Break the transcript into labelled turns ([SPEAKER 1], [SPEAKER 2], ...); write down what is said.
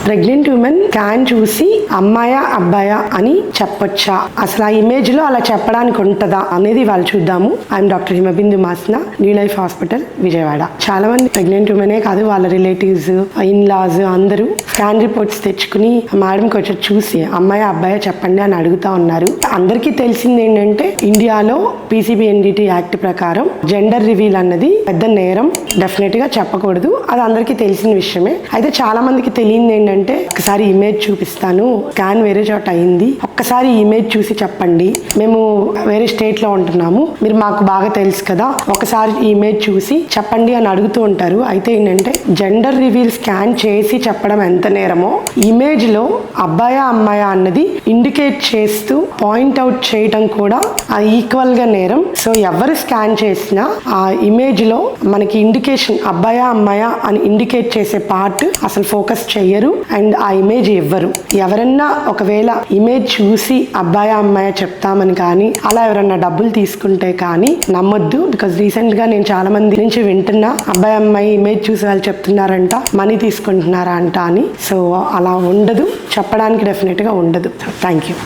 [SPEAKER 1] Pregnant women scan చూసి అమ్మాయా అబ్బాయా అని చెప్పొచ్చా, అసలు ఆ ఇమేజ్ లో అలా చెప్పడానికి ఉంటుందా అనేది వాళ్ళు చూద్దాము. I'm doctor Himabindu Masna, new life hospital, Vijayawada. చాలా మంది ప్రెగ్నెంట్ ఉమెనే కాదు, వాళ్ళ రిలేటివ్స్, ఇన్ లాస్ అందరూ స్కాన్ రిపోర్ట్స్ తెచ్చుకుని మేడంకి వచ్చి చూసి అమ్మాయా అబ్బాయా చెప్పండి అని అడుగుతా ఉన్నారు. అందరికీ తెలిసింది ఏంటంటే ఇండియాలో PCBNDT యాక్ట్ ప్రకారం జెండర్ రివీల్ అన్నది పెద్ద నేరం, డెఫినెట్ గా చెప్పకూడదు. అది అందరికీ తెలిసిన విషయమే. అయితే చాలా మందికి తెలియంది ఏంటంటే ఒకసారి ఇమేజ్ చూపిస్తాను, స్కాన్ వేరే చోట అయింది, ఒక్కసారి ఇమేజ్ చూసి చెప్పండి, మేము వేరే స్టేట్ లో ఉంటున్నాము, మీరు మాకు బాగా తెలుసు కదా, ఒకసారి ఇమేజ్ చూసి చెప్పండి అని అడుగుతూ ఉంటారు. అయితే ఏంటంటే జెండర్ రివీల్ స్కాన్ చేసి చెప్పడం ఎంత నేరమో, ఇమేజ్ లో అబ్బాయా అమ్మాయా అన్నది ఇండికేట్ చేస్తూ పాయింట్ అవుట్ చేయడం కూడా ఈక్వల్ గా నేరం. సో ఎవరు స్కాన్ చేసినా ఆ ఇమేజ్ లో మనకి ఇండికేషన్ అబ్బాయా అమ్మాయా అని ఇండికేట్ చేసే పార్ట్ అసలు ఫోకస్ చెయ్యరు అండ్ ఆ ఇమేజ్ ఇవ్వరు. ఎవరన్నా ఒకవేళ ఇమేజ్ చూసి అబ్బాయా అమ్మాయా చెప్తామని కానీ అలా ఎవరన్నా డబ్బులు తీసుకుంటే కానీ నమ్మొద్దు. బికాస్ రీసెంట్ గా నేను చాలా మంది నుంచి వింటున్నా, అబ్బాయి అమ్మాయి ఇమేజ్ చూసి వాళ్ళు చెప్తున్నారంట, మనీ తీసుకుంటున్నారా అంట అని. సో అలా ఉండదు, చెప్పడానికి డెఫినెట్ గా ఉండదు. Thank you.